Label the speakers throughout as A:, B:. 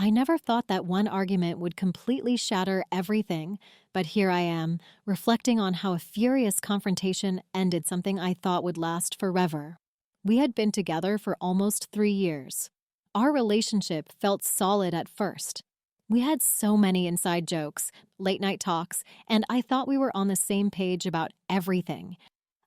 A: I never thought that one argument would completely shatter everything, but here I am, reflecting on how a furious confrontation ended something I thought would last forever. We had been together for almost 3 years. Our relationship felt solid at first. We had so many inside jokes, late night talks, and I thought we were on the same page about everything.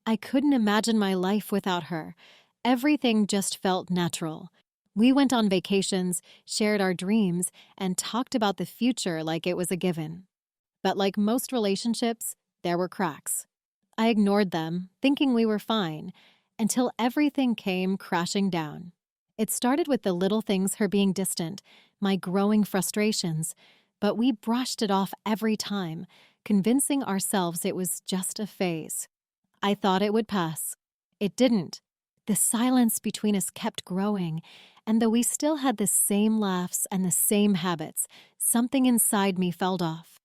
A: I couldn't imagine my life without her. Everything just felt natural. We went on vacations, shared our dreams, and talked about the future like it was a given. But like most relationships, there were cracks. I ignored them, thinking we were fine, until everything came crashing down. It started with the little things, her being distant, my growing frustrations, but we brushed it off every time, convincing ourselves it was just a phase. I thought it would pass. It didn't. The silence between us kept growing, and though we still had the same laughs and the same habits, something inside me fell off.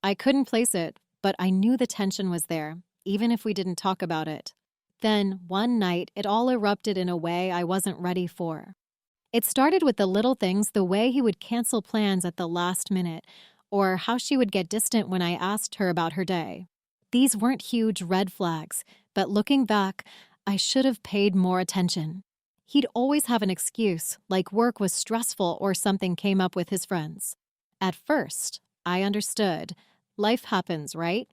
A: I couldn't place it, but I knew the tension was there, even if we didn't talk about it. Then, one night, it all erupted in a way I wasn't ready for. It started with the little things, the way he would cancel plans at the last minute, or how she would get distant when I asked her about her day. These weren't huge red flags, but looking back, I should have paid more attention. He'd always have an excuse, like work was stressful or something came up with his friends. At first, I understood. Life happens, right?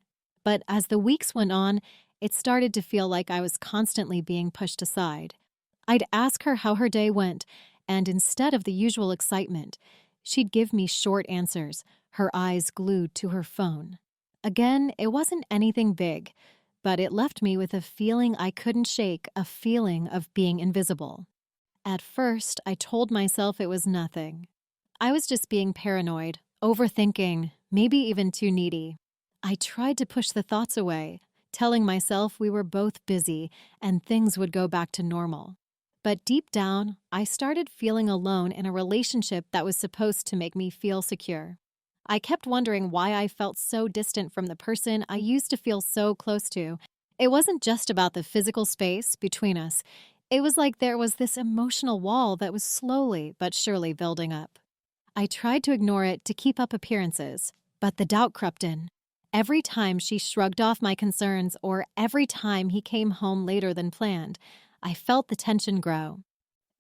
A: But as the weeks went on, it started to feel like I was constantly being pushed aside. I'd ask her how her day went, and instead of the usual excitement, she'd give me short answers, her eyes glued to her phone. Again, it wasn't anything big, but it left me with a feeling I couldn't shake, a feeling of being invisible. At first, I told myself it was nothing. I was just being paranoid, overthinking, maybe even too needy. I tried to push the thoughts away, telling myself we were both busy and things would go back to normal. But deep down, I started feeling alone in a relationship that was supposed to make me feel secure. I kept wondering why I felt so distant from the person I used to feel so close to. It wasn't just about the physical space between us. It was like there was this emotional wall that was slowly but surely building up. I tried to ignore it to keep up appearances, but the doubt crept in. Every time she shrugged off my concerns or every time he came home later than planned, I felt the tension grow.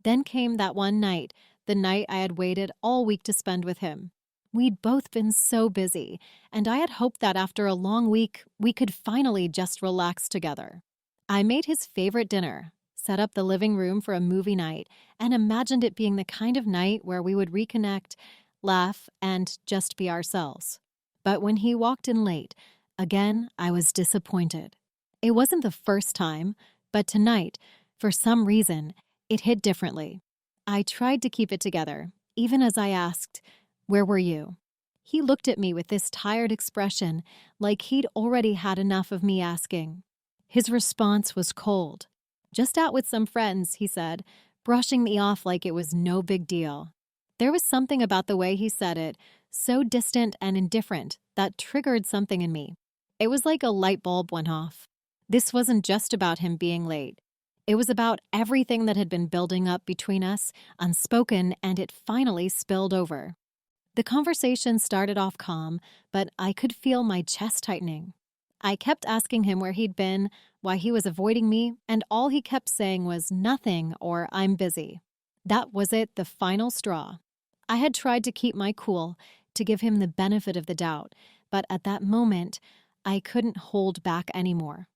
A: Then came that one night, the night I had waited all week to spend with him. We'd both been so busy, and I had hoped that after a long week, we could finally just relax together. I made his favorite dinner, set up the living room for a movie night, and imagined it being the kind of night where we would reconnect, laugh, and just be ourselves. But when he walked in late, again, I was disappointed. It wasn't the first time, but tonight, for some reason, it hit differently. I tried to keep it together, even as I asked, "Where were you?" He looked at me with this tired expression, like he'd already had enough of me asking. His response was cold. "Just out with some friends," he said, brushing me off like it was no big deal. There was something about the way he said it, so distant and indifferent, that triggered something in me. It was like a light bulb went off. This wasn't just about him being late. It was about everything that had been building up between us, unspoken, and it finally spilled over. The conversation started off calm, but I could feel my chest tightening. I kept asking him where he'd been, why he was avoiding me, and all he kept saying was nothing or "I'm busy." That was it, the final straw. I had tried to keep my cool, to give him the benefit of the doubt, but at that moment, I couldn't hold back anymore.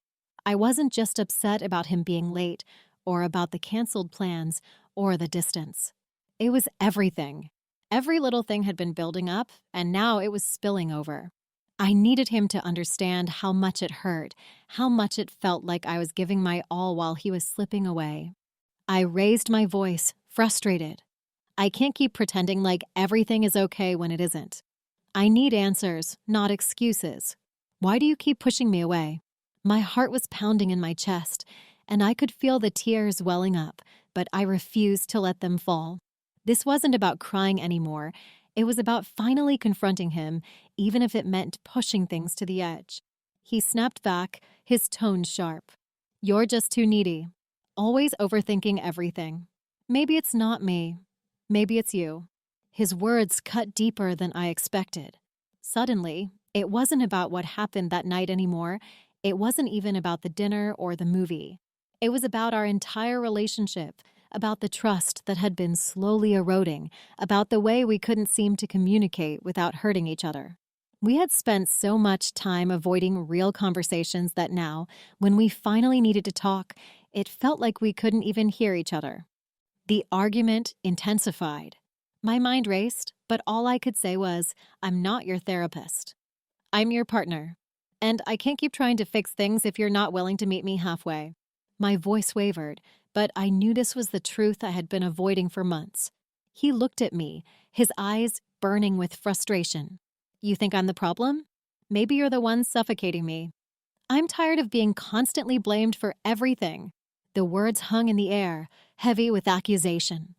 A: I wasn't just upset about him being late, or about the canceled plans, or the distance. It was everything. Every little thing had been building up, and now it was spilling over. I needed him to understand how much it hurt, how much it felt like I was giving my all while he was slipping away. I raised my voice, frustrated. I can't keep pretending like everything is okay when it isn't. I need answers, not excuses. Why do you keep pushing me away? My heart was pounding in my chest, and I could feel the tears welling up, but I refused to let them fall. This wasn't about crying anymore. It was about finally confronting him, even if it meant pushing things to the edge. He snapped back, his tone sharp. "You're just too needy. Always overthinking everything. Maybe it's not me. Maybe it's you." His words cut deeper than I expected. Suddenly, it wasn't about what happened that night anymore. It wasn't even about the dinner or the movie. It was about our entire relationship, about the trust that had been slowly eroding, about the way we couldn't seem to communicate without hurting each other. We had spent so much time avoiding real conversations that now, when we finally needed to talk, it felt like we couldn't even hear each other. The argument intensified. My mind raced, but all I could say was, "I'm not your therapist. I'm your partner. And I can't keep trying to fix things if you're not willing to meet me halfway." My voice wavered, but I knew this was the truth I had been avoiding for months. He looked at me, his eyes burning with frustration. "You think I'm the problem? Maybe you're the one suffocating me. I'm tired of being constantly blamed for everything." The words hung in the air, heavy with accusation.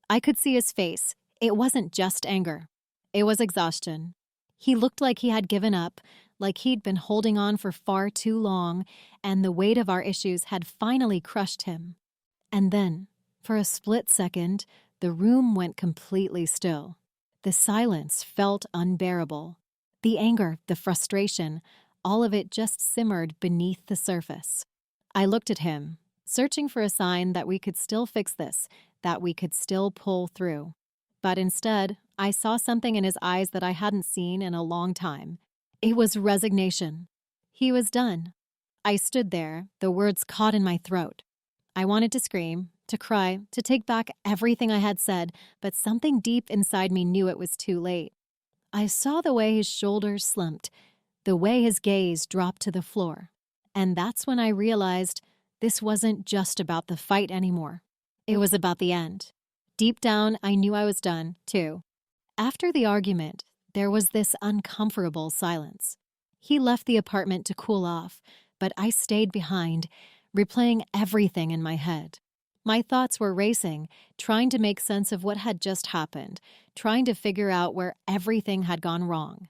A: I could see his face. It wasn't just anger. It was exhaustion. He looked like he had given up, like he'd been holding on for far too long, and the weight of our issues had finally crushed him. And then, for a split second, the room went completely still. The silence felt unbearable. The anger, the frustration, all of it just simmered beneath the surface. I looked at him, searching for a sign that we could still fix this, that we could still pull through. But instead, I saw something in his eyes that I hadn't seen in a long time. It was resignation. He was done. I stood there, the words caught in my throat. I wanted to scream, to cry, to take back everything I had said, but something deep inside me knew it was too late. I saw the way his shoulders slumped, the way his gaze dropped to the floor. And that's when I realized this wasn't just about the fight anymore. It was about the end. Deep down, I knew I was done, too. After the argument, there was this uncomfortable silence. He left the apartment to cool off, but I stayed behind, replaying everything in my head. My thoughts were racing, trying to make sense of what had just happened, trying to figure out where everything had gone wrong.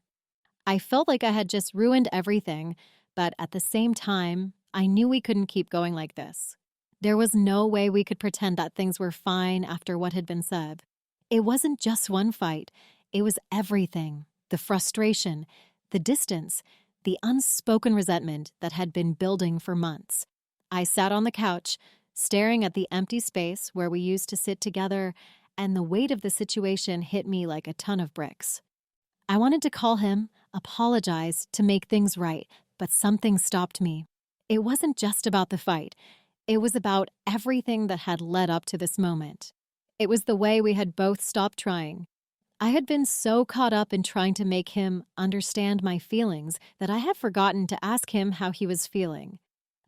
A: I felt like I had just ruined everything, but at the same time, I knew we couldn't keep going like this. There was no way we could pretend that things were fine after what had been said. It wasn't just one fight. It was everything. The frustration, the distance, the unspoken resentment that had been building for months. I sat on the couch, staring at the empty space where we used to sit together, and the weight of the situation hit me like a ton of bricks. I wanted to call him, apologize, to make things right, but something stopped me. It wasn't just about the fight. It was about everything that had led up to this moment. It was the way we had both stopped trying. I had been so caught up in trying to make him understand my feelings that I had forgotten to ask him how he was feeling.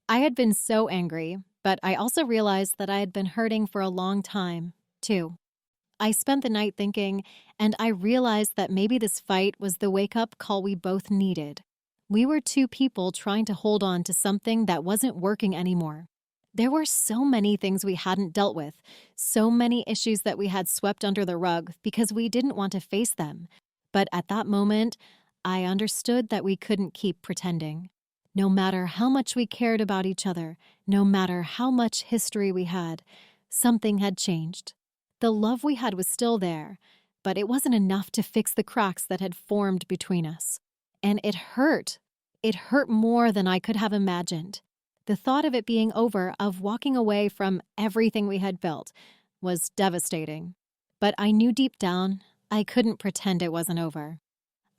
A: I had been so angry, but I also realized that I had been hurting for a long time, too. I spent the night thinking, and I realized that maybe this fight was the wake-up call we both needed. We were two people trying to hold on to something that wasn't working anymore. There were so many things we hadn't dealt with, so many issues that we had swept under the rug because we didn't want to face them. But at that moment, I understood that we couldn't keep pretending. No matter how much we cared about each other, no matter how much history we had, something had changed. The love we had was still there, but it wasn't enough to fix the cracks that had formed between us. And it hurt. It hurt more than I could have imagined. The thought of it being over, of walking away from everything we had built, was devastating. But I knew deep down I couldn't pretend it wasn't over.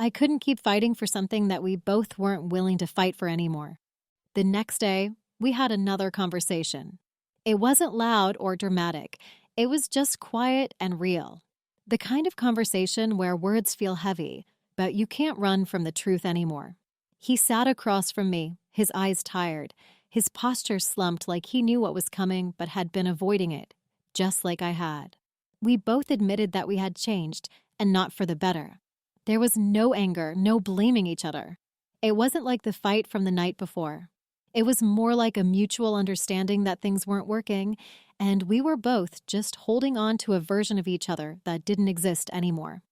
A: I couldn't keep fighting for something that we both weren't willing to fight for anymore. The next day, we had another conversation. It wasn't loud or dramatic. It was just quiet and real. The kind of conversation where words feel heavy, but you can't run from the truth anymore. He sat across from me, his eyes tired, his posture slumped like he knew what was coming but had been avoiding it, just like I had. We both admitted that we had changed, and not for the better. There was no anger, no blaming each other. It wasn't like the fight from the night before. It was more like a mutual understanding that things weren't working, and we were both just holding on to a version of each other that didn't exist anymore.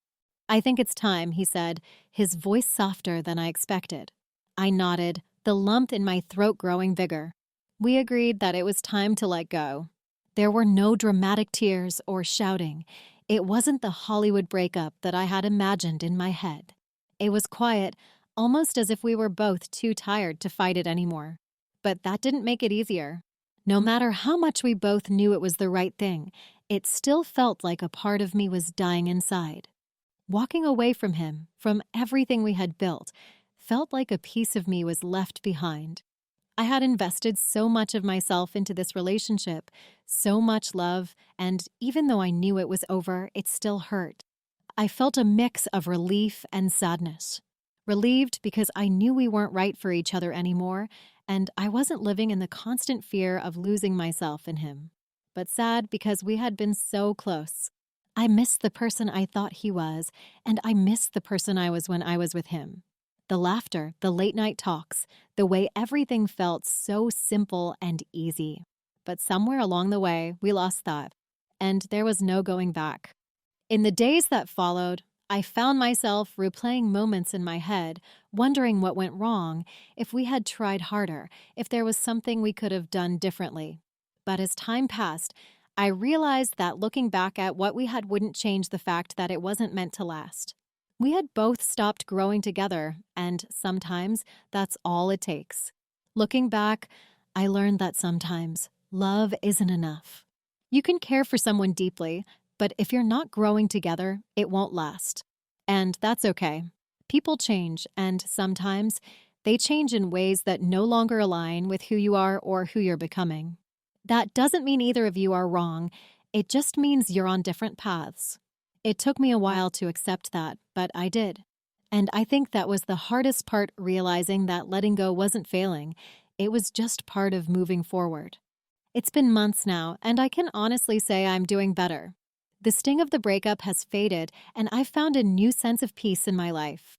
A: "I think it's time," he said, his voice softer than I expected. I nodded, the lump in my throat growing bigger. We agreed that it was time to let go. There were no dramatic tears or shouting. It wasn't the Hollywood breakup that I had imagined in my head. It was quiet, almost as if we were both too tired to fight it anymore. But that didn't make it easier. No matter how much we both knew it was the right thing, it still felt like a part of me was dying inside. Walking away from him, from everything we had built, felt like a piece of me was left behind. I had invested so much of myself into this relationship, so much love, and even though I knew it was over, it still hurt. I felt a mix of relief and sadness. Relieved because I knew we weren't right for each other anymore, and I wasn't living in the constant fear of losing myself in him. But sad because we had been so close. I missed the person I thought he was, and I missed the person I was when I was with him. The laughter, the late-night talks, the way everything felt so simple and easy. But somewhere along the way, we lost that, and there was no going back. In the days that followed, I found myself replaying moments in my head, wondering what went wrong, if we had tried harder, if there was something we could have done differently. But as time passed, I realized that looking back at what we had wouldn't change the fact that it wasn't meant to last. We had both stopped growing together, and sometimes that's all it takes. Looking back, I learned that sometimes love isn't enough. You can care for someone deeply, but if you're not growing together, it won't last. And that's okay. People change, and sometimes they change in ways that no longer align with who you are or who you're becoming. That doesn't mean either of you are wrong. It just means you're on different paths. It took me a while to accept that, but I did. And I think that was the hardest part, realizing that letting go wasn't failing. It was just part of moving forward. It's been months now, and I can honestly say I'm doing better. The sting of the breakup has faded, and I've found a new sense of peace in my life.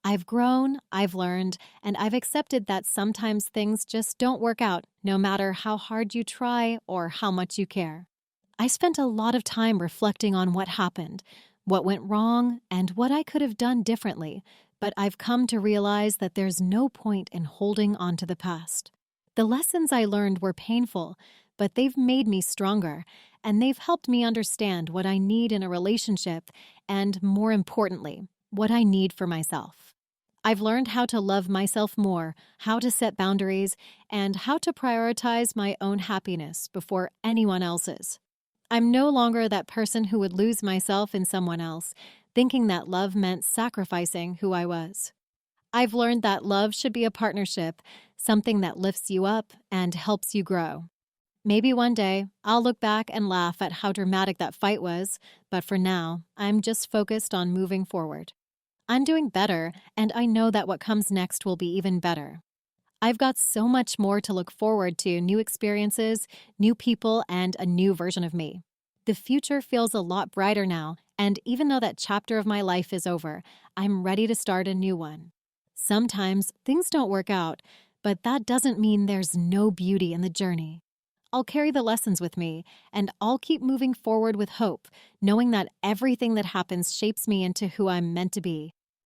A: I've grown, I've learned, and I've accepted that sometimes things just don't work out, no matter how hard you try or how much you care. I spent a lot of time reflecting on what happened, what went wrong, and what I could have done differently, but I've come to realize that there's no point in holding on to the past. The lessons I learned were painful, but they've made me stronger, and they've helped me understand what I need in a relationship and, more importantly, what I need for myself. I've learned how to love myself more, how to set boundaries, and how to prioritize my own happiness before anyone else's. I'm no longer that person who would lose myself in someone else, thinking that love meant sacrificing who I was. I've learned that love should be a partnership, something that lifts you up and helps you grow. Maybe one day I'll look back and laugh at how dramatic that fight was, but for now, I'm just focused on moving forward. I'm doing better, and I know that what comes next will be even better. I've got so much more to look forward to: new experiences, new people, and a new version of me. The future feels a lot brighter now, and even though that chapter of my life is over, I'm ready to start a new one. Sometimes things don't work out, but that doesn't mean there's no beauty in the journey. I'll carry the lessons with me, and I'll keep moving forward with hope, knowing that everything that happens shapes me into who I'm meant to be.